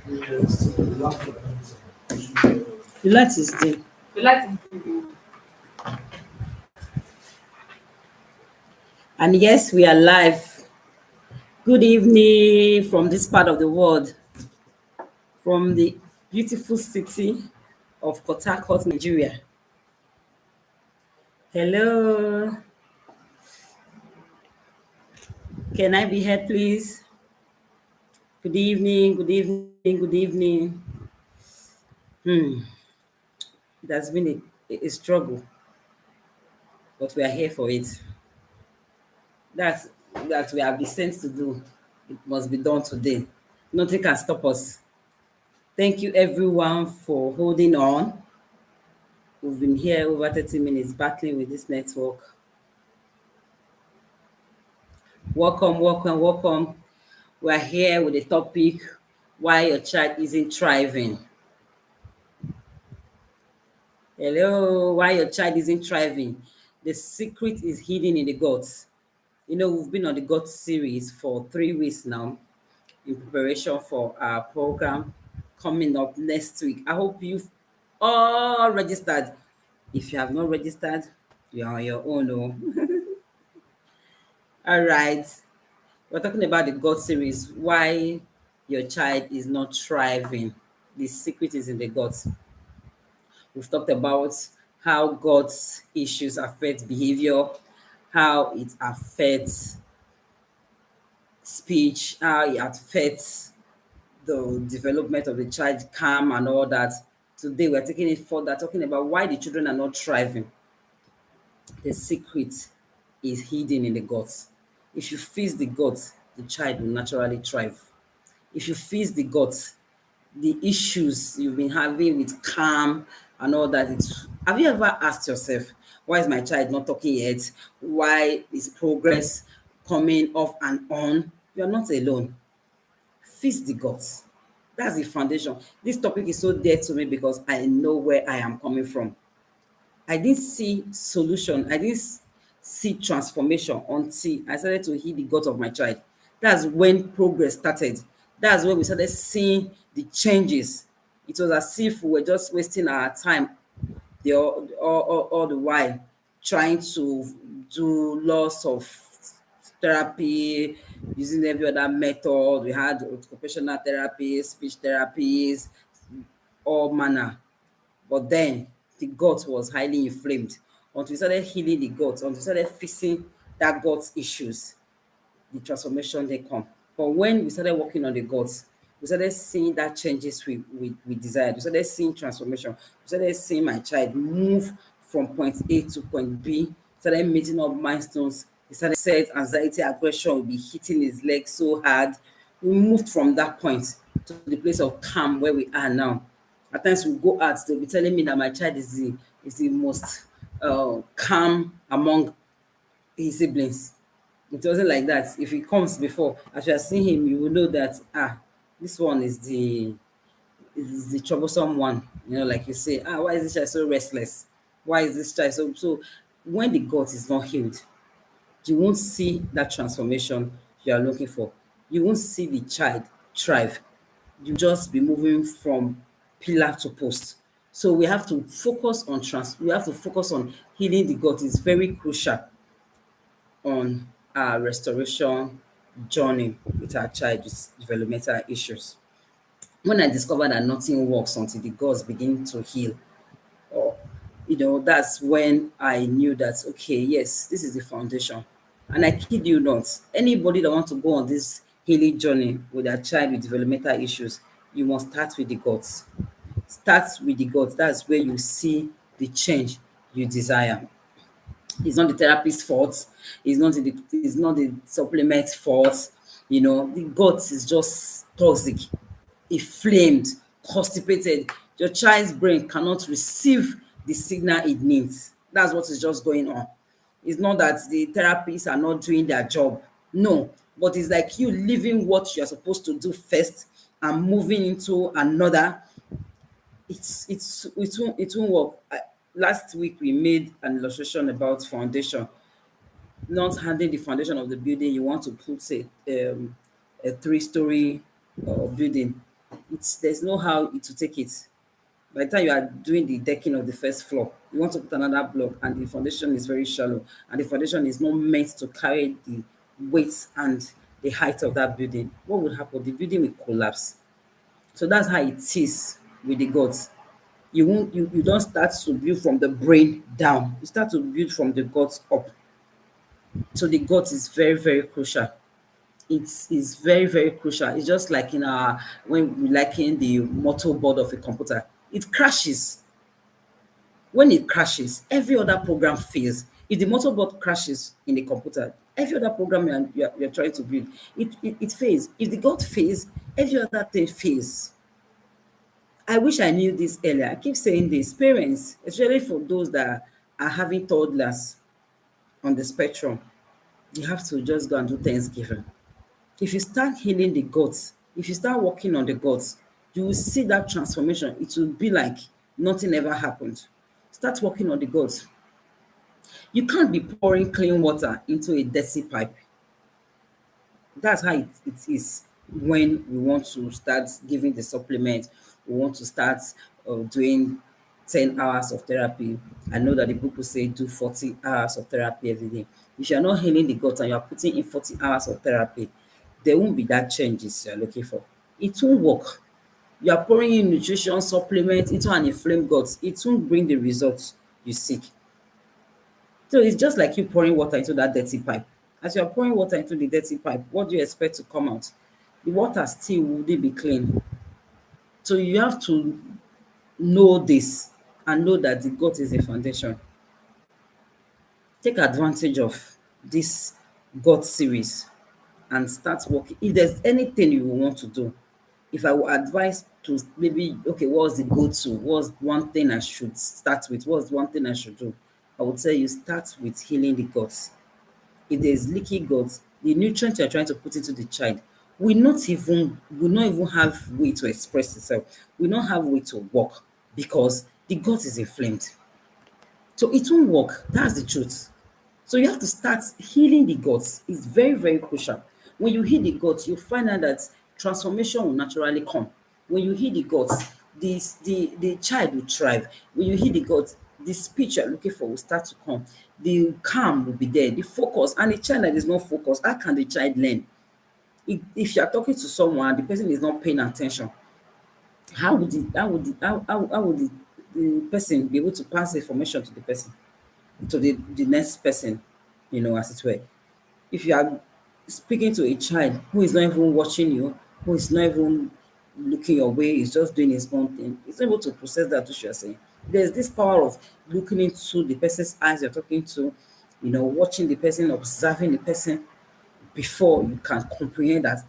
Yes, the laptop. The light is dim. The light is And yes, we are live. Good evening from this part of the world, from the beautiful city of Port Harcourt, Nigeria. Hello, can I be heard, please? Good evening, good evening, good evening. It has been a struggle, but we are here for it. That's that we have been sent to do. It must be done today. Nothing can stop us. Thank you, everyone, for holding on. We've been here over 30 minutes battling with this network. Welcome, welcome, welcome. We're here with a topic, why your child isn't thriving. Hello, why your child isn't thriving. The secret is hidden in the guts. We've been on the guts series for 3 weeks now in preparation for our program coming up next week. I hope you've all registered. If you have not registered, you're on your own. Oh. All right. We're talking about the God series, why your child is not thriving. The secret is in the guts. We've talked about how God's issues affect behavior, how it affects speech, how it affects the development of the child, calm and all that. Today we're taking it further, talking about why the children are not thriving. The secret is hidden in the guts. If you feed the guts, the child will naturally thrive. If you feed the guts, the issues you've been having with calm and all that, have you ever asked yourself, why is my child not talking yet? Why is progress coming off and on? You're not alone. Feed the guts. That's the foundation. This topic is so dear to me because I know where I am coming from. I didn't see solution. I didn't see transformation until I started to heal the gut of my child. That's when progress started. That's when we started seeing the changes. It was as if we were just wasting our time all the while trying to do lots of therapy, using every other method. We had occupational therapies, speech therapies, all manner. But then the gut was highly inflamed. Until we started healing the gut, until we started fixing that gut issues, the transformation they come. But when we started working on the gut, we started seeing that changes we desired. We started seeing transformation. We started seeing my child move from point A to point B, started meeting up milestones. He started said anxiety, aggression will be hitting his leg so hard. We moved from that point to the place of calm where we are now. At times we go out, they'll be telling me that my child is the most calm among his siblings. It wasn't like that. If he comes before, as you are seeing him, you will know that this one is the troublesome one. Like you say, why is this child so restless? Why is this child so when the gut is not healed, you won't see that transformation you are looking for. You won't see the child thrive. You just be moving from pillar to post. So we have to focus on we have to focus on healing the gut. It's very crucial on our restoration journey with our child with developmental issues. When I discovered that nothing works until the guts begin to heal, or that's when I knew that, okay, yes, this is the foundation. And I kid you not, anybody that wants to go on this healing journey with their child with developmental issues, you must start with the guts. Start with the guts. That's where you see the change you desire. It's not the therapist's fault. It's not the supplement fault. The gut is just toxic, inflamed, constipated. Your child's brain cannot receive the signal it needs. That's what is just going on. It's not that the therapists are not doing their job. No, but it's like you leaving what you're supposed to do first and moving into another. It won't work. Last week we made an illustration about foundation. Not handling the foundation of the building, you want to put a 3-story building. There's no how it to take it. By the time you are doing the decking of the first floor, you want to put another block, and the foundation is very shallow, and the foundation is not meant to carry the weight and the height of that building. What would happen? The building will collapse. So that's how it is with the gods. You don't start to build from the brain down. You start to build from the gods up. So the gods is very, very crucial. It is very, very crucial. It's just like in our when we liken the motherboard of a computer. It crashes. When it crashes, every other program fails. If the motherboard crashes in the computer, every other program you're trying to build, it fails. If the god fails, every other thing fails. I wish I knew this earlier. I keep saying this. Parents, especially for those that are having toddlers on the spectrum, you have to just go and do Thanksgiving. If you start healing the guts, if you start working on the guts, you will see that transformation. It will be like nothing ever happened. Start working on the guts. You can't be pouring clean water into a dirty pipe. That's how it is when we want to start giving the supplement. We want to start doing 10 hours of therapy. I know that the book will say do 40 hours of therapy every day. If you're not healing the gut and you're putting in 40 hours of therapy, there won't be that changes you're looking for. It won't work. You are pouring in nutrition supplement into an inflamed gut. It won't bring the results you seek. So it's just like you pouring water into that dirty pipe. As you are pouring water into the dirty pipe, what do you expect to come out? The water still wouldn't be clean. So you have to know this and know that the gut is a foundation. Take advantage of this gut series and start working. If there's anything you want to do, if I would advise to maybe, okay, what's the go-to? What's one thing I should start with? What's one thing I should do? I would tell you start with healing the guts. If there's leaky gut, the nutrient you're trying to put into the child will not even have way to express itself, will not have way to work because the gut is inflamed. So it won't work. That's the truth. So you have to start healing the guts. It's very, very crucial. When you heal the guts, you find out that transformation will naturally come. When you heal the guts, the child will thrive. When you heal the guts, the speech you're looking for will start to come. The calm will be there, the focus. And a child that is not focused, how can the child learn? If you're talking to someone, the person is not paying attention, how would the person be able to pass information to the person, to the next person, as it were? If you are speaking to a child who is not even watching you, who is not even looking your way, is just doing his own thing, he's not able to process that which you're saying. There's this power of looking into the person's eyes you're talking to, watching the person, observing the person before you can comprehend that,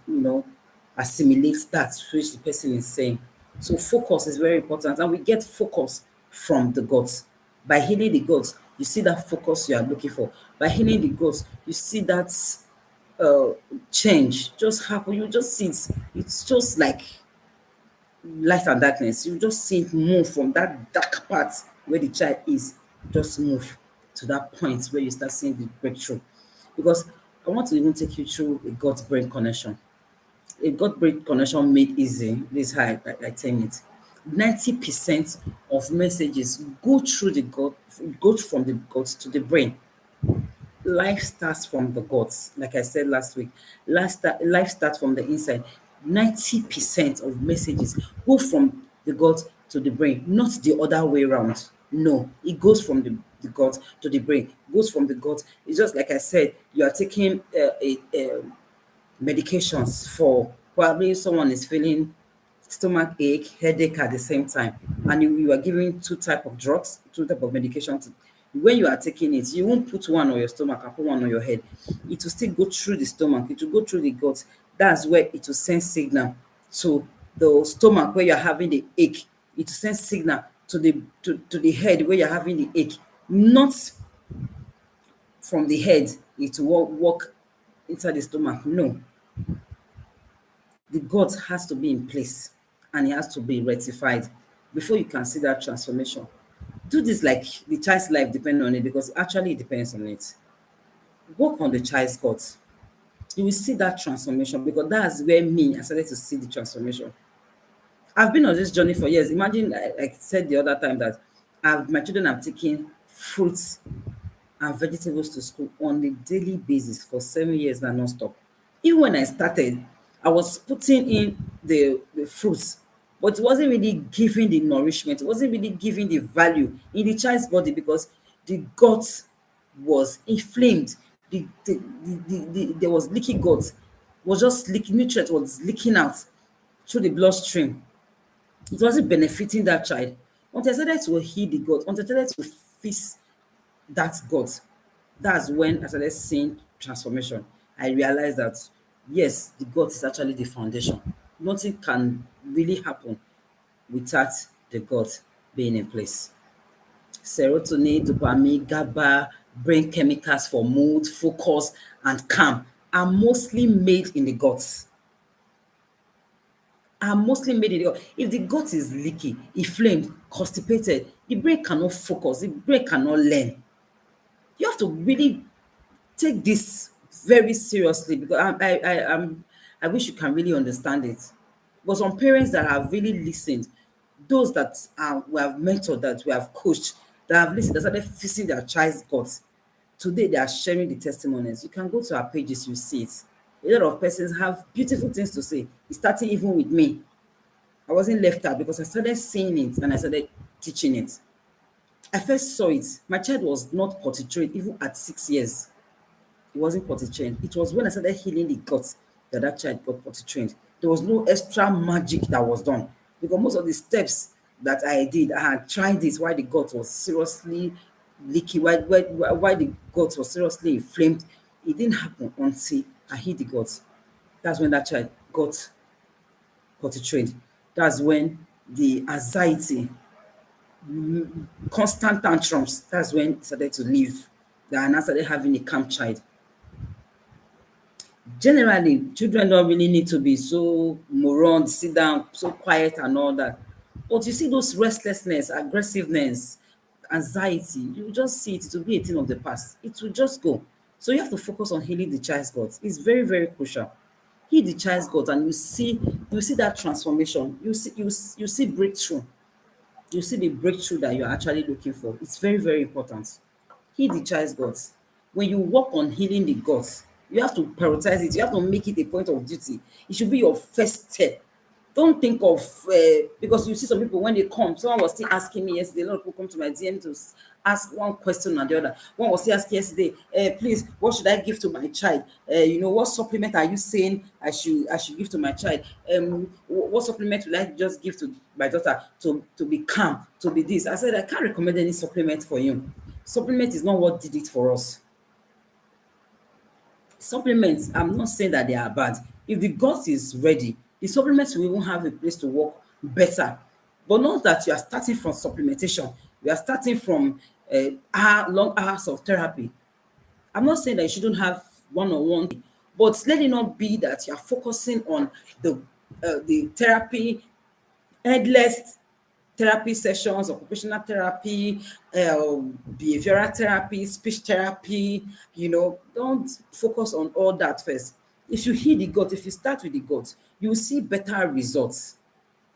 assimilate that which the person is saying. So focus is very important, and we get focus from the gods. By healing the gods, you see that focus you are looking for. By healing the gods, you see that uh change just happen. You just see it. It's just like light and darkness. You just see it move from that dark part where the child is, just move to that point where you start seeing the breakthrough. Because I want to even take you through a gut brain connection. A gut brain connection made easy. This is how I term it. 90% of messages go through the gut, go from the gut to the brain. Life starts from the guts, like I said last week. Life starts from the inside. 90% of messages go from the gut to the brain, not the other way around. No, it goes from the gut to the brain. It goes from the gut. It's just like I said, you are taking a medications for probably someone is feeling stomach ache, headache at the same time, and you are giving two type of drugs, two type of medication. When you are taking it, you won't put one on your stomach and put one on your head. It will still go through the stomach. It will go through the gut. That's where it will send signal to the stomach where you're having the ache. It will send signal to the head where you're having the ache. Not from the head, it will walk inside the stomach. No, the gut has to be in place and it has to be rectified before you can see that transformation. Do this like the child's life depends on it, because actually it depends on it. Work on the child's gut. You will see that transformation, because that's where me, I started to see the transformation. I've been on this journey for years. Imagine, I said the other time that my children have taken fruits and vegetables to school on a daily basis for 7 years now, non-stop. Even when I started, I was putting in the fruits, but it wasn't really giving the nourishment, it wasn't really giving the value in the child's body because the gut was inflamed. There was leaky gut, was just leaking, nutrient was leaking out through the bloodstream. It wasn't benefiting that child. Until I started to heal the gut, until I started to fix that gut, that's when I started seeing transformation. I realized that yes, the gut is actually the foundation. Nothing can really happen without the gut being in place. Serotonin, dopamine, GABA, brain chemicals for mood, focus, and calm are mostly made in the gut. Are mostly made in the gut. If the gut is leaky, inflamed, constipated, the brain cannot focus, the brain cannot learn. You have to really take this very seriously because I wish you can really understand it. But some parents that have really listened, those that we have mentored, that we have coached, that have listened, that started fixing their child's guts. Today they are sharing the testimonies. You can go to our pages, you see it. A lot of persons have beautiful things to say. It's starting even with me. I wasn't left out because I started seeing it and I started teaching it. I first saw it. My child was not potty trained even at 6 years. It wasn't potty trained. It was when I started healing the guts that that child got potty trained. There was no extra magic that was done because most of the steps that I did, I had tried this while the gut was seriously leaky, while the gut was seriously inflamed. It didn't happen until I hit the gut. That's when that child got potty trained. That's when the anxiety, constant tantrums, that's when it started to leave. That I started having a calm child. Generally, children don't really need to be so moron, sit down, so quiet and all that. But you see those restlessness, aggressiveness, anxiety, you just see it, it will be a thing of the past. It will just go. So you have to focus on healing the child's gut. It's very, very crucial. Heal the child's gut and you see that transformation. You see breakthrough. You see the breakthrough that you're actually looking for. It's very, very important. Heal the child's guts. When you work on healing the guts, you have to prioritize it. You have to make it a point of duty. It should be your first step. Don't think of because you see some people when they come. Someone was still asking me yesterday. A lot of people come to my DM to ask one question and the other. One was still asking yesterday, please, what should I give to my child? What supplement are you saying I should give to my child? What supplement will I just give to my daughter to be calm, to be this? I said I can't recommend any supplement for you. Supplement is not what did it for us. Supplements, I'm not saying that they are bad. If the gut is ready, the supplements will even have a place to work better. But not that you are starting from supplementation. You are starting from long hours of therapy. I'm not saying that you shouldn't have one-on-one, but let it not be that you are focusing on the therapy, endless therapy sessions, occupational therapy, behavioral therapy, speech therapy. Don't focus on all that first. If you heal the gut, if you start with the gut, you will see better results.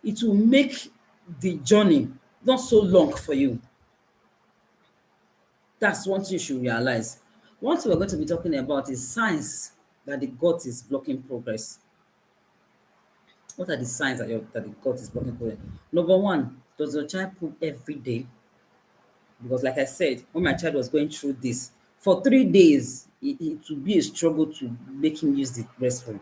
It will make the journey not so long for you. That's one thing you should realize. One thing we're going to be talking about is signs that the gut is blocking progress. What are the signs that the gut is blocking progress? Number one, does your child poop every day? Because like I said, when my child was going through this, for 3 days, it would be a struggle to make him use the restroom.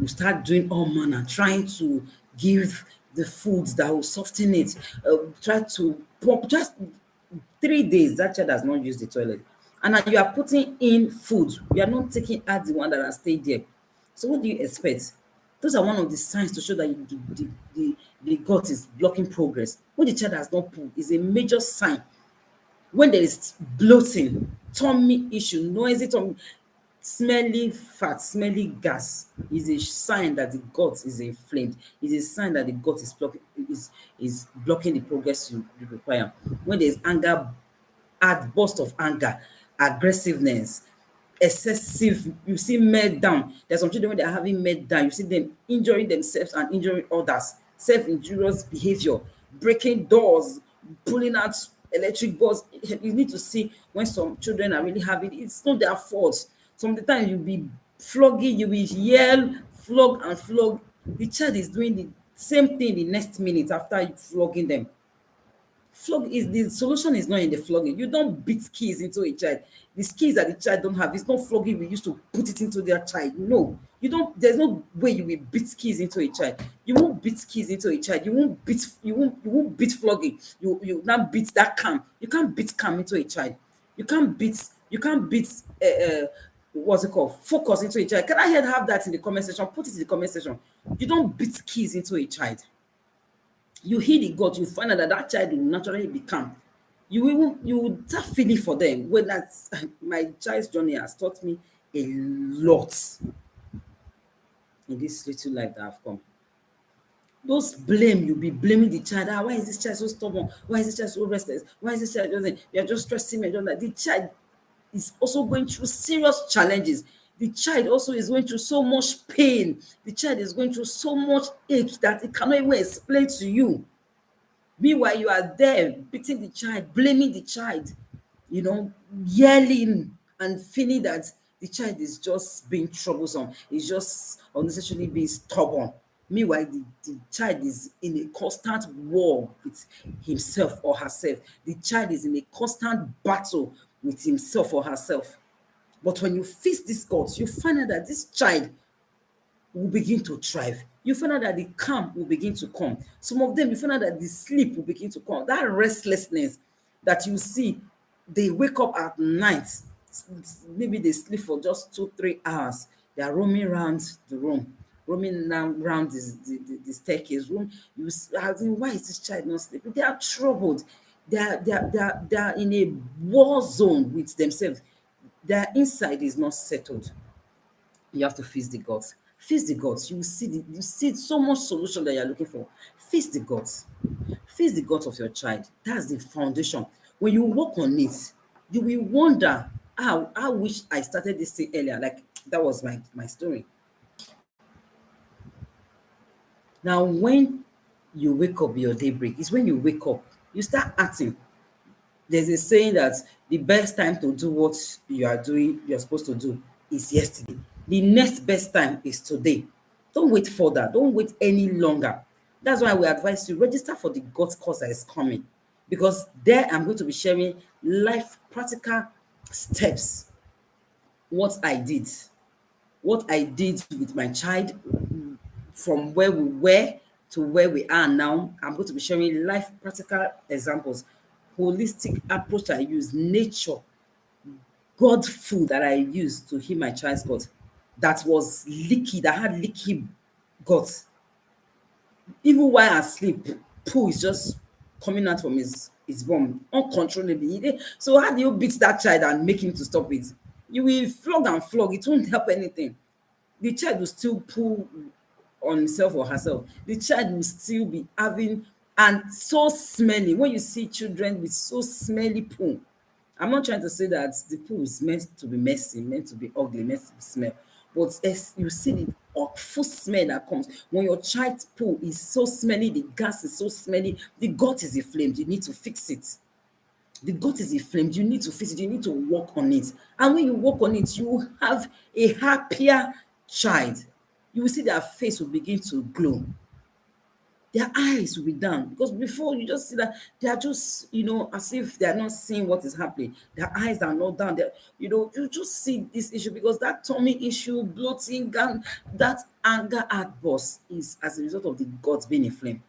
You start doing all manner, trying to give the foods that will soften it, try to pump. Just 3 days, that child has not used the toilet. And now you are putting in food. You are not taking out the one that has stayed there. So what do you expect? Those are one of the signs to show that the gut is blocking progress. When the child has not pooped, is a major sign. When there is bloating, tummy issue, noisy tummy, smelly fat, smelly gas, is a sign that the gut is inflamed. Is a sign that the gut is blocking the progress you require. When there's anger, outburst of anger, aggressiveness, excessive, you see meltdown. There's some children when they're having meltdown, you see them injuring themselves and injuring others, self-injurious behavior, breaking doors, pulling out electric balls. You need to see when some children are really having, it's not their fault. Some of the time you'll be flogging, you will yell, flog and flog. The child is doing the same thing the next minute after you flogging them. Flog is the solution is not in the flogging. You don't beat keys into a child. The skills that the child don't have, it's not flogging we used to put it into their child. No, you don't. There's no way you will beat keys into a child. You won't beat keys into a child. You won't beat flogging. You not beat that calm. You can't beat calm into a child. You can't beat what's it called, focus into a child. Can I have that in the comment section? Put it in the comment section. You don't beat keys into a child. You hear the gut, you find out that that child will naturally become. You will start feeling for them. When that's my child's journey has taught me a lot in this little life that I've come. Those blame, you'll be blaming the child. Ah, why is this child so stubborn? Why is this child so restless? Why is this child just, you're just stressing me? Just like the child is also going through serious challenges. The child also is going through so much pain. The child is going through so much ache that it cannot even explain to you. Meanwhile, you are there beating the child, blaming the child, yelling and feeling that the child is just being troublesome, is just unnecessarily being stubborn. Meanwhile, the child is in a constant war with himself or herself. The child is in a constant battle with himself or herself. But when you face this God, you find out that this child will begin to thrive. You find out that the calm will begin to come. Some of them, you find out that the sleep will begin to come. That restlessness that you see, they wake up at night. Maybe they sleep for just 2, 3 hours. They are roaming around the room, roaming around the staircase room. Asking, why is this child not sleeping? They are troubled. They are in a war zone with themselves. Their inside is not settled. You have to face the gods. Face the gods. You see so much solution that you're looking for. Face the gods. Face the gods of your child. That's the foundation. When you work on it, you will wonder how I wish I started this thing earlier. Like that was my story. Now, when you wake up your daybreak, is when you wake up, you start acting. There's a saying that the best time to do what you're supposed to do is yesterday. The next best time is today. Don't wait further. Don't wait any longer. That's why we advise you register for the God course that is coming. Because there I'm going to be sharing life practical steps, what I did, with my child from where we were to where we are now. I'm going to be sharing life practical examples, holistic approach I use, nature, God food that I used to heal my child's gut that was leaky, that had leaky gut. Even while asleep, poo is just coming out from his bum uncontrollably. So how do you beat that child and make him to stop it? You will flog and flog. It won't help anything. The child will still pull on himself or herself. The child will still be having, and so smelly. When you see children with so smelly poo, I'm not trying to say that the poo is meant to be messy, meant to be ugly, meant to be smell. But as you see the awful smell that comes when your child's poo is so smelly, the gas is so smelly, the gut is inflamed. You need to fix it. The gut is inflamed. You need to fix it. You need to work on it. And when you work on it, you will have a happier child. You will see their face will begin to glow. Their eyes will be down because before you just see that they are just, as if they are not seeing what is happening. Their eyes are not down. You just see this issue because that tummy issue, bloating, and that anger outburst is as a result of the gut being inflamed.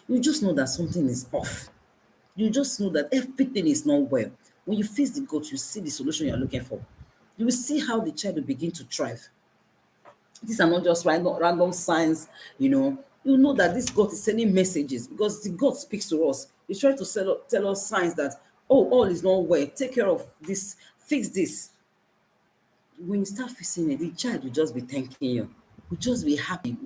You just know that something is off. You just know that everything is not well. When you face the gut, you see the solution you're looking for. You will see how the child will begin to thrive. These are not just random signs, You know that this God is sending messages because the God speaks to us. He's trying to tell us signs that, oh, all is not well. Take care of this, fix this. When you start fixing it, the child will just be thanking you. Will just be happy.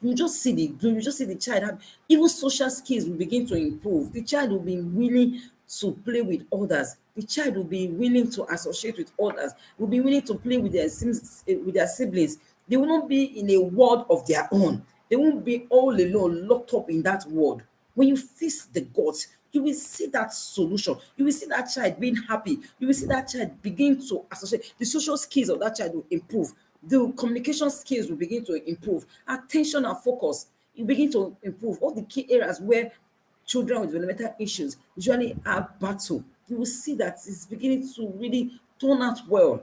You just see the glow. You just see the child have, even social skills will begin to improve. The child will be willing to play with others. The child will be willing to associate with others, will be willing to play with with their siblings. They will not be in a world of their own. They won't be all alone, locked up in that world. When you face the gods, you will see that solution. You will see that child being happy. You will see that child begin to associate. The social skills of that child will improve. The communication skills will begin to improve. Attention and focus, you begin to improve. All the key areas where children with developmental issues usually have battle, you will see that it's beginning to really turn out well.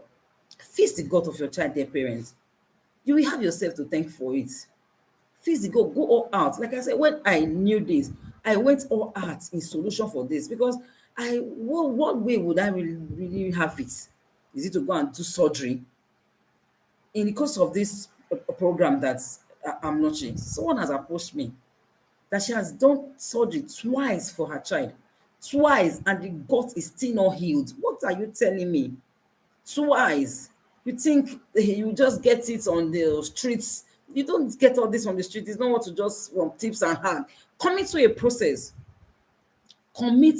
Face the God of your child, dear parents. You will have yourself to thank for it. Face the God, go all out. Like I said, when I knew this, I went all out in solution for this because what way would I really have it? Is it to go and do surgery? In the course of this program that I'm launching, someone has approached me that she has done surgery twice for her child. Twice, and the gut is still not healed. What are you telling me? Twice. You think you just get it on the streets. You don't get all this on the street. It's not what to just from tips and hand. Commit to a process. Commit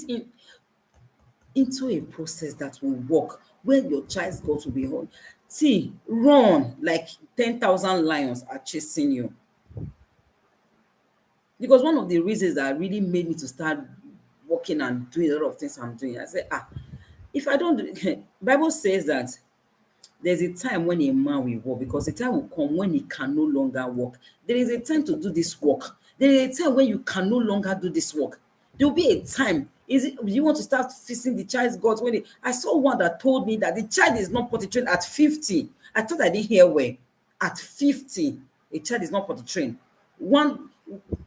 into a process that will work, where your child's gut will be whole. See, run like 10,000 lions are chasing you. Because one of the reasons that really made me to start working and doing a lot of things I'm doing, I said, if I don't do Bible says that there's a time when a man will walk, because the time will come when he can no longer walk. There is a time to do this work. There is a time when you can no longer do this work. There will be a time. Is it you want to start fixing the child's gut when I saw one that told me that the child is not potty trained at 50. I thought I didn't hear well. At 50, a child is not potty trained. One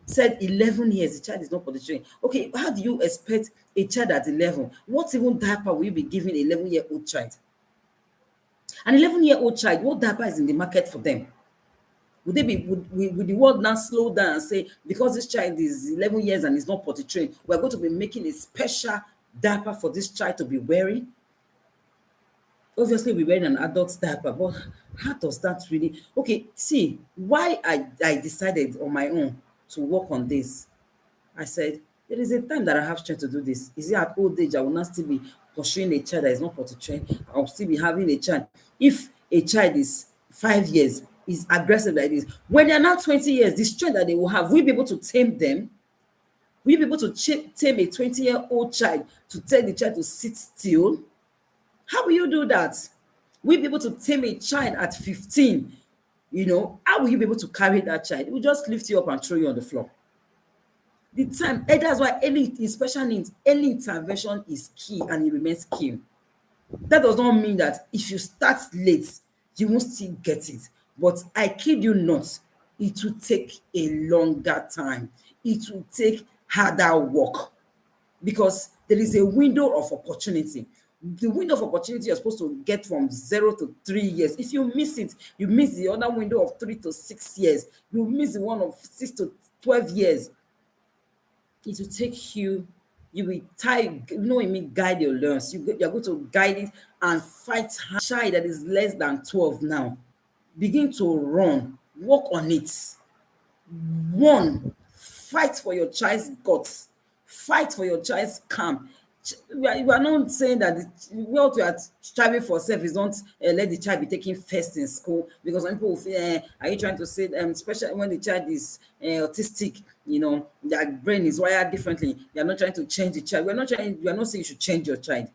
said 11 years, the child is not potty trained. Okay, how do you expect a child at 11? What even diaper will you be giving an 11-year-old child? An 11-year-old child, what diaper is in the market for them? Would they be would the world now slow down and say, because this child is 11 years and is not potty trained, we're going to be making a special diaper for this child to be wearing? Obviously, we're wearing an adult diaper, but how does that really? Okay, see, why I decided on my own to work on this. I said, there is a time that I have strength to do this. Is it at old age I will not still be pursuing a child that is not potty trained? I'll still be having a child. If a child is 5 years, is aggressive like this, when they're now 20 years, the strength that they will have, will you be able to tame them? Will you be able to tame a 20-year-old child to tell the child to sit still? How will you do that? Will you be able to tame a child at 15? How will you be able to carry that child? It will just lift you up and throw you on the floor. The time, that's why early in special needs, early intervention is key, and it remains key. That does not mean that if you start late, you won't still get it. But I kid you not, it will take a longer time. It will take harder work, because there is a window of opportunity. The window of opportunity you're supposed to get from 0 to 3 years. If you miss it, you miss the other window of 3 to 6 years. You miss the one of 6 to 12 years. It will take you will guide your learns. You're going to guide it and fight hard. Child that is less than 12 now, begin to run, work on it. One, fight for your child's guts, fight for your child's calm. You are not saying that what you are striving for self is not let the child be taking first in school, because some people will feel, are you trying to say, especially when the child is autistic, their brain is wired differently. You are not trying to change the child. We are not saying you should change your child.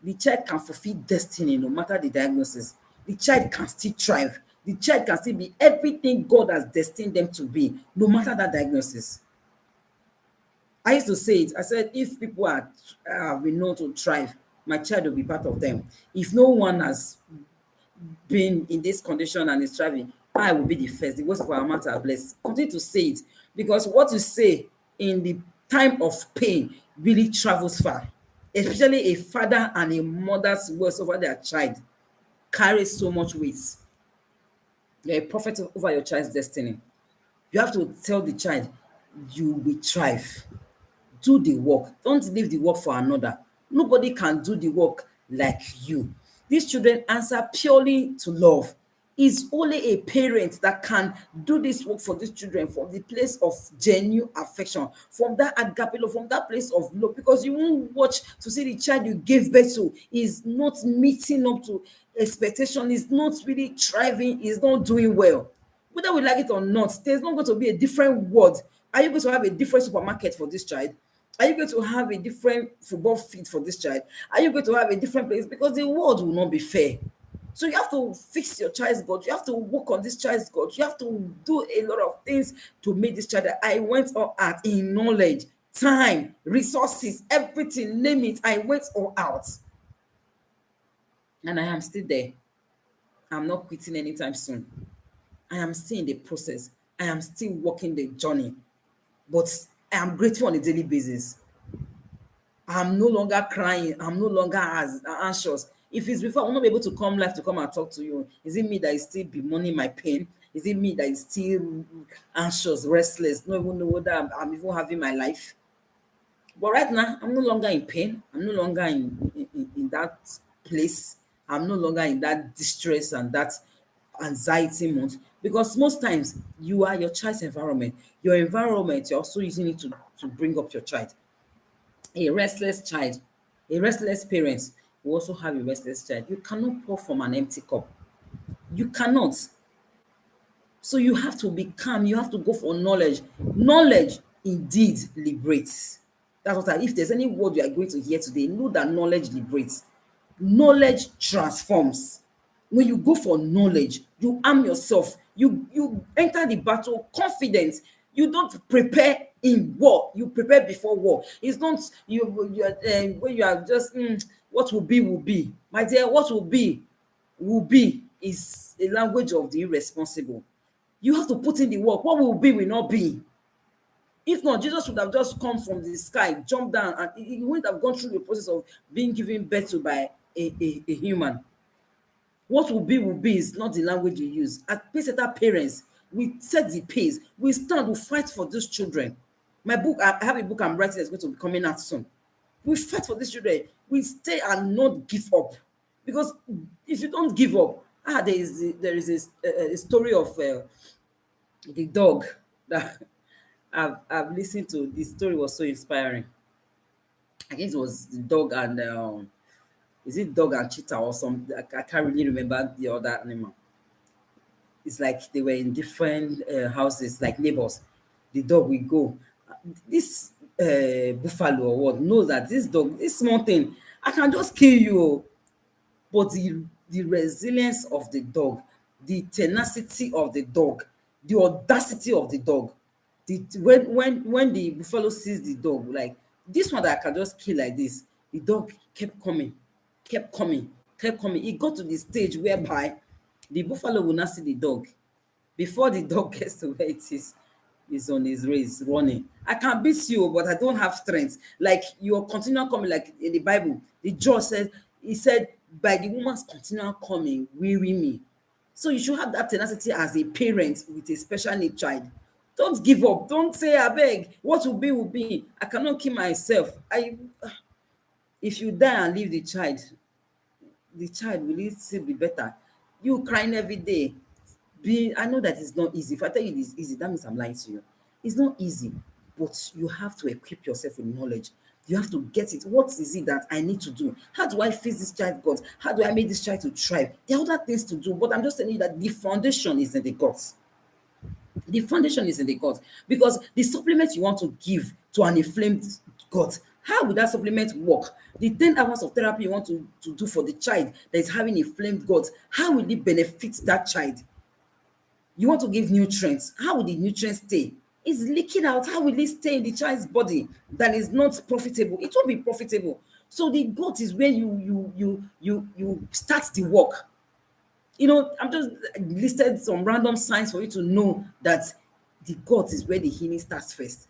The child can fulfill destiny no matter the diagnosis. The child can still thrive. The child can still be everything God has destined them to be, no matter that diagnosis. I used to say it. I said, if people have been known to thrive, my child will be part of them. If no one has been in this condition and is thriving, I will be the first. The words of our mouth are blessed. Continue to say it, because what you say in the time of pain really travels far. Especially a father and a mother's words over their child carries so much weight. You're a prophet over your child's destiny. You have to tell the child, you will thrive. Do the work. Don't leave the work for another. Nobody can do the work like you. These children answer purely to love. It's only a parent that can do this work for these children from the place of genuine affection, from that agape love, from that place of love. Because you won't watch to see the child you gave birth to is not meeting up to expectation, is not really thriving, is not doing well. Whether we like it or not, there's not going to be a different world. Are you going to have a different supermarket for this child? Are you going to have a different football field for this child? Are you going to have a different place? Because the world will not be fair. So you have to fix your child's God. You have to work on this child's God. You have to do a lot of things to make this child. I went all out in knowledge, time, resources, everything, name it. I went all out. And I am still there. I'm not quitting anytime soon. I am still in the process. I am still walking the journey. But I am grateful on a daily basis. I'm no longer crying. I'm no longer as anxious. If it's before, I will not be able to come live to come and talk to you. Is it me that is still bemoaning my pain? Is it me that is still anxious, restless, not even know whether I'm even having my life? But right now, I'm no longer in pain. I'm no longer in that place. I'm no longer in that distress and that anxiety mode. Because most times, you are your child's environment. Your environment, you're also using it to bring up your child. A restless child, a restless parent will also have a restless child. You cannot pour from an empty cup. You cannot. So you have to be calm. You have to go for knowledge. Knowledge indeed liberates. That's what if there's any word you are going to hear today, know that knowledge liberates. Knowledge transforms. When you go for knowledge, you arm yourself. You enter the battle confident. You don't prepare in war. You prepare before war. It's not when you are just what will be. My dear, what will be is a language of the irresponsible. You have to put in the work. What will be will not be. If not, Jesus would have just come from the sky, jumped down, and he wouldn't have gone through the process of being given birth to by a human. What will be is not the language you use. As Pacesetter parents, we set the pace. We stand, we fight for these children. My book, I have a book I'm writing that's going to be coming out soon. We fight for these children. We stay and not give up. Because if you don't give up, there is a story of the dog that I've listened to. The story was so inspiring. I guess it was the dog and is it dog and cheetah or something? I can't really remember the other animal. It's like they were in different houses, like neighbors. The dog will go. This buffalo or what knows that this dog, this small thing, I can just kill you. Oh. But the resilience of the dog, the tenacity of the dog, the audacity of the dog, when the buffalo sees the dog, like this one that I can just kill like this, the dog kept coming, kept coming, kept coming. It got to the stage whereby the buffalo will not see the dog. Before the dog gets to where it is on his race running. I can beat you, but I don't have strength. Like you're continual coming, like in the Bible, the judge said, he said, by the woman's continual coming, weary me. So you should have that tenacity as a parent with a special need child. Don't give up. Don't say, I beg, what will be will be. I cannot kill myself. If you die and leave the child will it still be better? You crying every day. I know that it's not easy. If I tell you it's easy, that means I'm lying to you. It's not easy, but you have to equip yourself with knowledge. You have to get it. What is it that I need to do? How do I face this child God? How do I make this child to thrive? There are other things to do, but I'm just telling you that the foundation is in the guts. The foundation is in the gut because the supplement you want to give to an inflamed gut, how will that supplement work? The 10 hours of therapy you want to do for the child that is having inflamed gut, how will it benefit that child? You want to give nutrients, how will the nutrients stay? It's leaking out, how will it stay in the child's body that is not profitable? It won't be profitable. So the gut is where you start the work. I'm just listed some random signs for you to know that the gut is where the healing starts first.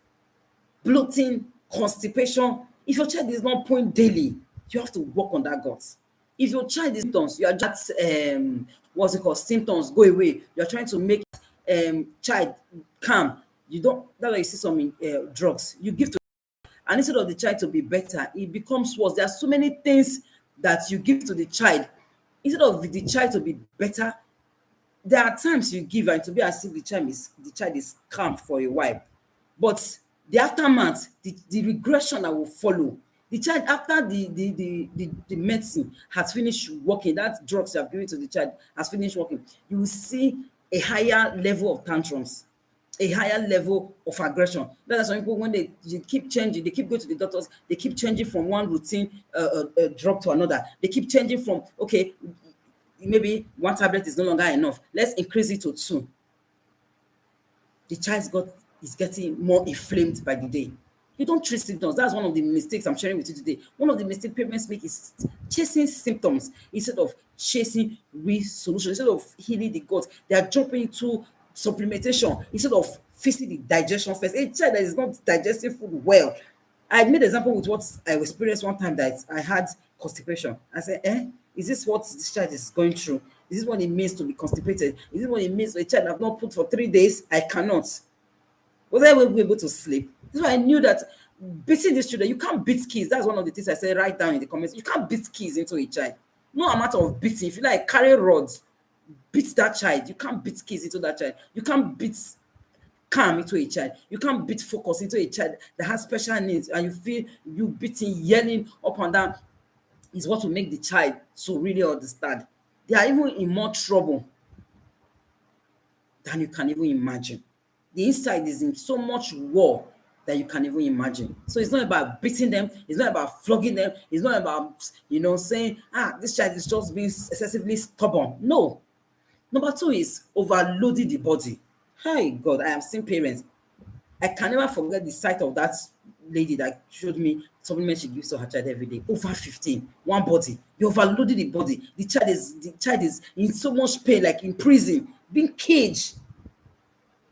Bloating, constipation. If your child is not point daily, you have to work on that gut. If your child is symptoms, you are just what's it called? Symptoms go away. You're trying to make child calm. You don't. That's why you see some drugs. You give to, and instead of the child to be better, it becomes worse. There are so many things that you give to the child. Instead of the child to be better, there are times you give and to be as if the child is calm for a while, but the aftermath, the regression that will follow, the child after the medicine has finished working, that drugs you have given to the child has finished working, you will see a higher level of tantrums, a higher level of aggression. That's why some people, when they keep changing, they keep going to the doctors, they keep changing from one routine drug to another. They keep changing from, okay, maybe one tablet is no longer enough. Let's increase it to two. The child is getting more inflamed by the day. You don't treat symptoms. That's one of the mistakes I'm sharing with you today. One of the mistakes parents make is chasing symptoms instead of chasing real solutions. Instead of healing the gut, they are jumping into supplementation instead of fixing the digestion first. A child that is not digesting food well. I made example with what I experienced one time, that I had constipation. I said, is this what this child is going through? Is this what it means to be constipated? Is this what it means for a child I've not put for 3 days? I cannot. Was I able to sleep? This is why I knew that beating these children, you can't beat kids. That's one of the things I said right down in the comments. You can't beat kids into a child. No amount of beating. If you like carry rods, beat that child. You can't beat kids into that child. You can't beat calm into a child. You can't beat focus into a child that has special needs, and you feel you beating, yelling up and down is what will make the child to really understand. They are even in more trouble than you can even imagine. The inside is in so much war that you can even imagine. So it's not about beating them, it's not about flogging them, it's not about, saying, this child is just being excessively stubborn. No. Number two is overloading the body. Hi God, I have seen parents. I can never forget the sight of that lady that showed me supplement she gives to her child every day. Over 15, one body. You overloaded the body. The child is in so much pain, like in prison, being caged.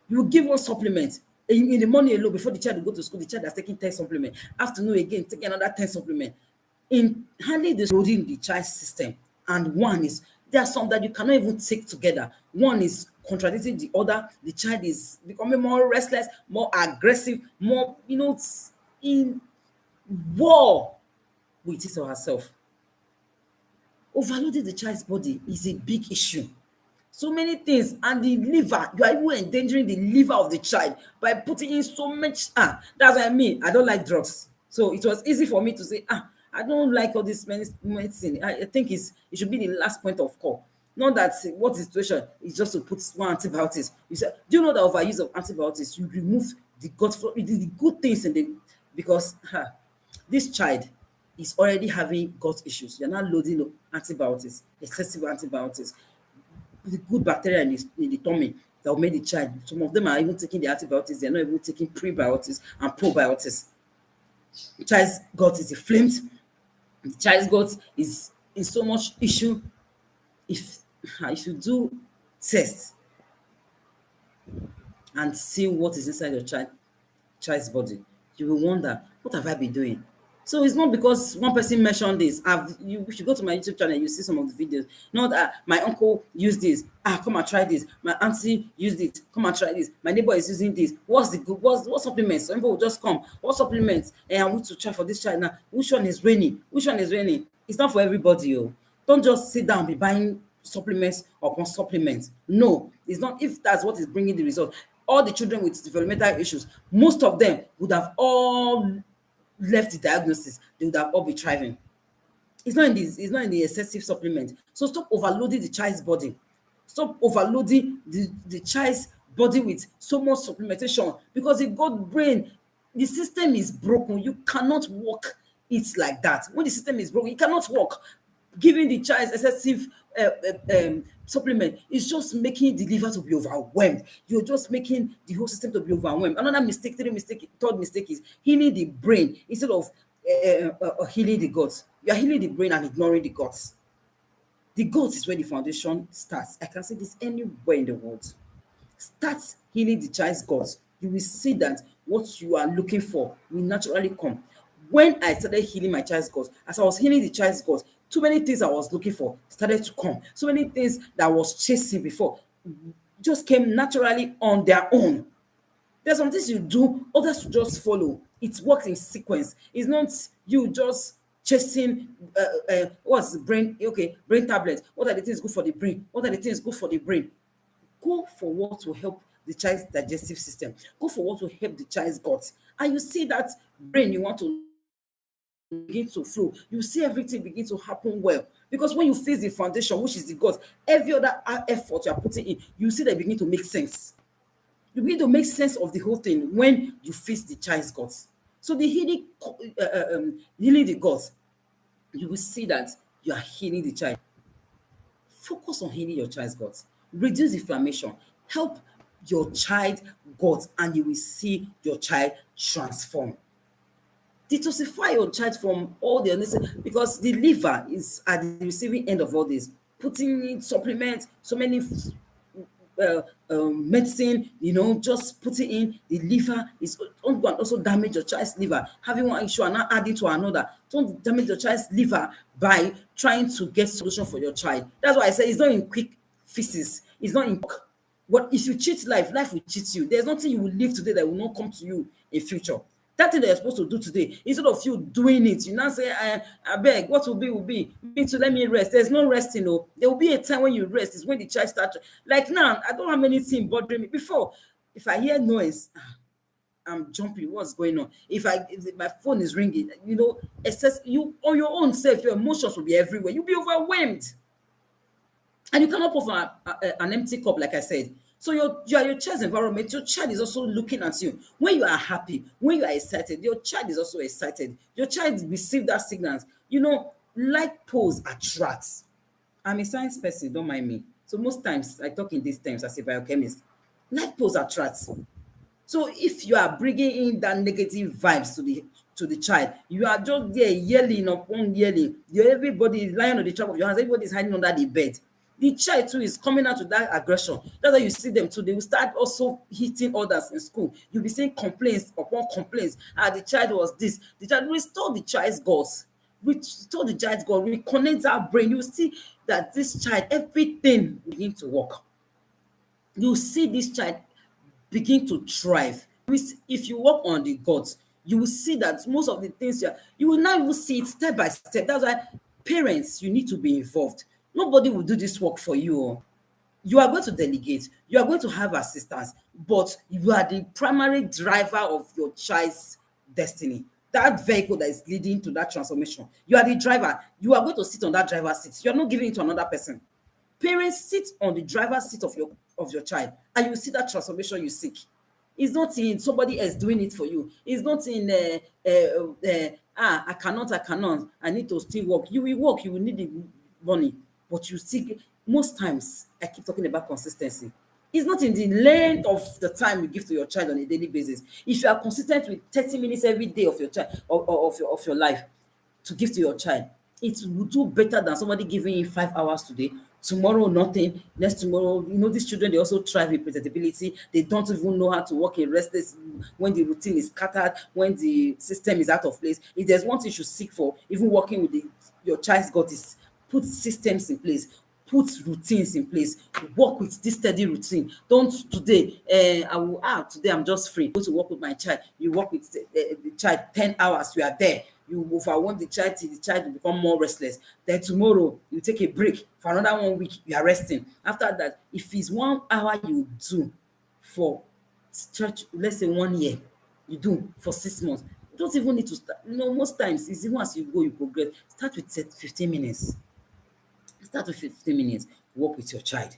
You give one supplement in the morning alone before the child will go to school. The child has taken 10 supplement. Afternoon again, taking another 10 supplement. In handling this loading the child system, and one is there are some that you cannot even take together. One is contradicting the other. The child is becoming more restless, more aggressive, more in war with it or herself. Overloading the child's body is a big issue. So many things, and the liver, you are even endangering the liver of the child by putting in so much. That's what I mean. I don't like drugs, so it was easy for me to say, I don't like all this medicine. I think it should be the last point of call. Not that what is the situation is just to put one antibiotics. You say, do you know that overuse of antibiotics, you remove the the good things in the, because this child is already having gut issues. You're not loading antibiotics, excessive antibiotics, the good bacteria in the tummy that will make the child. Some of them are even taking the antibiotics, they're not even taking prebiotics and probiotics. The child's gut is inflamed, the child's gut is in so much issue. If you do test and see what is inside your child's body, you will wonder, what have I been doing? So it's not because one person mentioned this. You should go to my YouTube channel, you see some of the videos. Not that my uncle used this. Come and try this. My auntie used it. Come and try this. My neighbor is using this. What's the good? What supplements? Some people will just come. What supplements? I want to try for this child now. Which one is raining? Which one is raining? It's not for everybody. Don't just sit down and be buying supplements upon supplements. No, it's not. If that's what is bringing the result, all the children with developmental issues, most of them would have all left the diagnosis, they would have all be thriving. It's not in the excessive supplement. So stop overloading the child's body. Stop overloading the child's body with so much supplementation, because the gut brain, the system is broken. You cannot work it like that. When the system is broken, you cannot work. Giving the child excessive supplement is just making the liver to be overwhelmed. You're just making the whole system to be overwhelmed. Another mistake, third mistake is healing the brain instead of healing the gut. You are healing the brain and ignoring the gut. The gut is where the foundation starts. I can say this anywhere in the world. Start healing the child's gut. You will see that what you are looking for will naturally come. When I started healing my child's gut, as I was healing the child's gut, too many things I was looking for started to come. So many things that I was chasing before just came naturally on their own. There's some things you do, others will just follow. It works in sequence. It's not you just chasing what's the brain? Okay, brain tablets. What are the things good for the brain? What are the things good for the brain? Go for what will help the child's digestive system. Go for what will help the child's gut. And you see that brain you want to begin to flow. You see everything begin to happen well. Because when you fix the foundation, which is the gut, every other effort you are putting in, you see that begin to make sense. You begin to make sense of the whole thing when you fix the child's gut. So the healing the gut, you will see that you are healing the child. Focus on healing your child's gut. Reduce inflammation. Help your child gut, and you will see your child transform. Detoxify your child from all the unnecessary, because the liver is at the receiving end of all this. Putting in supplements, so many uh, medicine, just putting in the liver is don't go and also damage your child's liver. Having one issue and not adding to another. Don't damage your child's liver by trying to get solution for your child. That's why I say it's not in quick fixes. It's not in. But if you cheat life, life will cheat you. There's nothing you will live today that will not come to you in future. That thing that you're supposed to do today, instead of you doing it, you now say, I beg, what will be, will be. Me to let me rest. There's no resting. No. There will be a time when you rest. It's when the child starts. Like now, I don't have anything bothering me. Before, if I hear noise, I'm jumping. What's going on? If my phone is ringing, you on your own self, your emotions will be everywhere. You'll be overwhelmed. And you cannot pour from an empty cup, like I said. So your child's environment, your child is also looking at you. When you are happy, when you are excited, your child is also excited. Your child receives that signals. Like poles attracts. I'm a science person, don't mind me. So most times I talk in these terms as a biochemist. Like poles attracts. So if you are bringing in that negative vibes to the child, you are just there yelling upon yelling. Everybody is lying on the top of your hands. Everybody is hiding under the bed. The child too is coming out with that aggression. That's why you see them too. They will start also hitting others in school. You'll be seeing complaints upon complaints. The child was this. The child, restore the child's goals. Restore the child's goal. Reconnect that brain. You see that this child, everything begin to work. You see this child begin to thrive. If you work on the gut, you will see that most of the things you will now even see it step by step. That's why parents, you need to be involved. Nobody will do this work for you. You are going to delegate, you are going to have assistance, but you are the primary driver of your child's destiny. That vehicle that is leading to that transformation, you are the driver. You are going to sit on that driver's seat. You are not giving it to another person. Parents, sit on the driver's seat of your child, and you see that transformation you seek. It's not in somebody else doing it for you. It's not in I need to still work. You will work, you will need the money, but you still most times I keep talking about consistency. It's not in the length of the time you give to your child on a daily basis. If you are consistent with 30 minutes every day of your child of your life to give to your child, it will do better than somebody giving you 5 hours today, tomorrow nothing, next tomorrow. These children, they also thrive with predictability. They don't even know how to work in restless when the routine is scattered, when the system is out of place. If there's one thing you should seek for, even working with your child's gut, is put systems in place, put routines in place, work with this steady routine. Don't today, today I'm just free. Go to work with my child. You work with the child 10 hours, you are there. You overwhelm the child till the child will become more restless. Then tomorrow, you take a break. For another 1 week, you are resting. After that, if it's 1 hour you do for stretch, let's say 1 year, you do for 6 months. You don't even need to start. Most times, it's even as you go, you progress. Start with 15 minutes. Start with 15 minutes. Work with your child.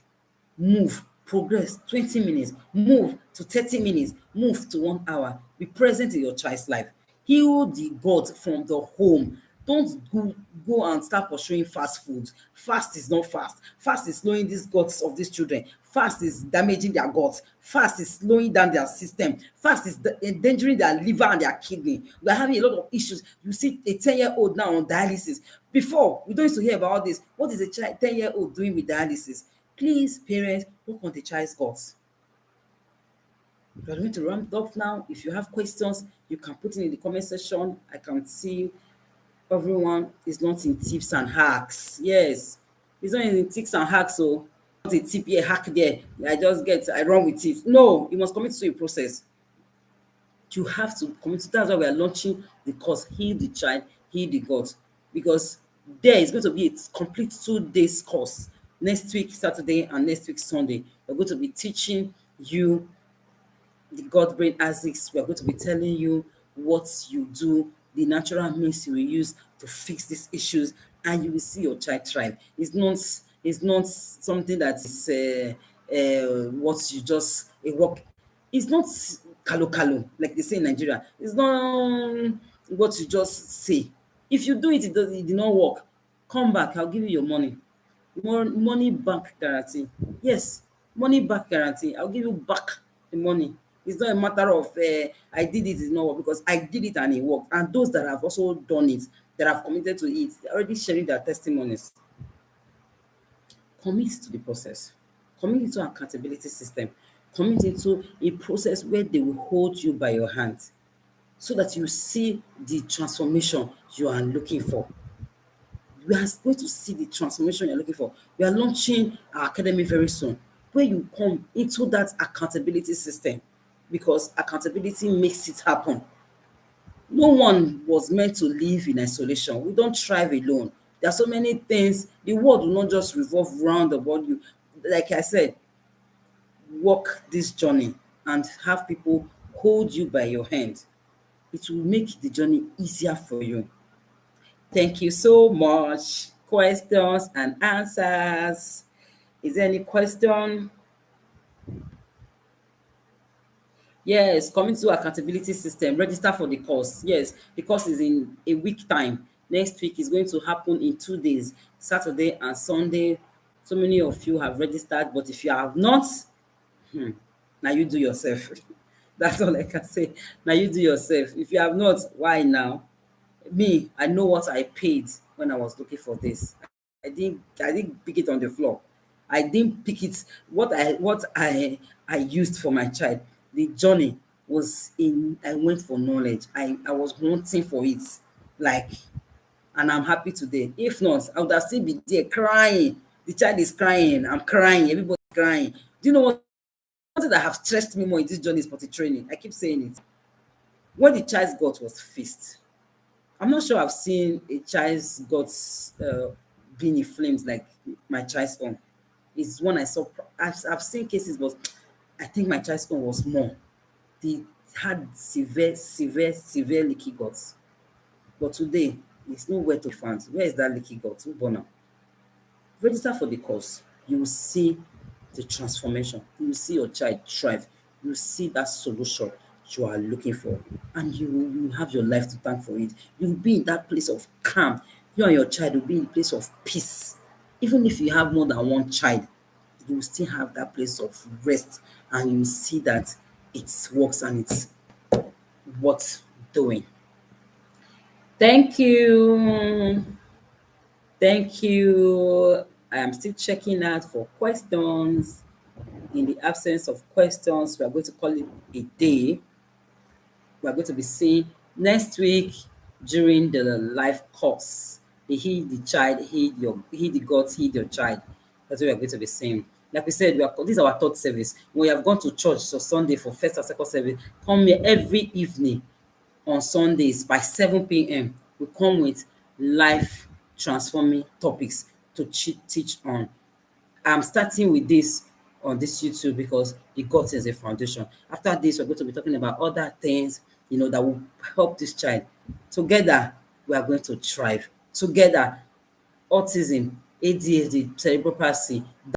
Move, progress 20 minutes. Move to 30 minutes. Move to 1 hour. Be present in your child's life. Heal the gut from the home. Don't go and start pursuing fast food. Fast is not fast. Fast is slowing these guts of these children. Fast is damaging their guts. Fast is slowing down their system. Fast is endangering their liver and their kidney. We are having a lot of issues. You see a 10-year-old now on dialysis. Before, we don't used to hear about all this. What is a 10-year-old doing with dialysis? Please, parents, work on the child's guts. We are going to ramp up now. If you have questions, you can put it in the comment section. I can see everyone is not in tips and hacks. Yes, it's not in tips and hacks. So not a tip here, hack there. I run with it. No, you must commit to a process. You have to commit to. That's why we are launching the course, Heal the Child, Heal the God, because there is going to be a complete 2 days course next week Saturday and next week Sunday. We're going to be teaching you the God brain ASICs. We are going to be telling you what you do, the natural means you will use to fix these issues, and you will see your child thrive. It's not something that is what you just a work. It's not kalo kalo like they say in Nigeria. It's not what you just say. If you do it, it did not work. Come back, I'll give you your money. Money back guarantee. Yes, money back guarantee. I'll give you back the money. It's not a matter of I did it, it's not work, because I did it and it worked. And those that have also done it, that have committed to it, they're already sharing their testimonies. Commit to the process. Commit into an accountability system. Commit into a process where they will hold you by your hand so that you see the transformation you are looking for. We are going to see the transformation you're looking for. We are launching our academy very soon, where you come into that accountability system, because accountability makes it happen. No one was meant to live in isolation. We don't thrive alone. There are so many things. The world will not just revolve around about you. Like I said, walk this journey and have people hold you by your hand. It will make the journey easier for you. Thank you so much. Questions and answers. Is there any question? Yes, coming to accountability system, register for the course. Yes, the course is in a week time. Next week is going to happen in 2 days, Saturday and Sunday. So many of you have registered, but if you have not, now you do yourself. That's all I can say. Now you do yourself. If you have not, why now? Me, I know what I paid when I was looking for this. I didn't pick it on the floor. I didn't pick it. What I used for my child. The journey was in. I went for knowledge. I was wanting for it, like, and I'm happy today. If not, I would have still be there crying. The child is crying. I'm crying. Everybody crying. Do you know what? Something that have stressed me more in this journey is potty training. I keep saying it. What the child's got was fixed. I'm not sure I've seen a child's guts being in flames like my child's own. It's one I saw. I've seen cases, but I think my child's own was more. They had severe leaky guts. But today, it's nowhere to find. Where is that leaky gut? Who born am? Register for the course. You will see the transformation. You will see your child thrive. You will see that solution you are looking for. And you will have your life to thank for it. You will be in that place of calm. You and your child will be in a place of peace. Even if you have more than one child, you will still have that place of rest, and you will see that it works and it's worth doing. Thank you. Thank you. I am still checking out for questions. In the absence of questions, we are going to call it a day. We are going to be seeing next week during the life course. The heal the child, heal the God, heal your child. That's what we are going to be saying. Like we said, this is our third service. We have gone to church so Sunday for first and second service. Come here every evening on Sundays by 7 p.m. We come with life transforming topics to teach on. I'm starting with this on this YouTube because it got as a foundation. After this, we're going to be talking about other things, that will help this child. Together, we are going to thrive. Together, autism, ADHD, cerebral palsy,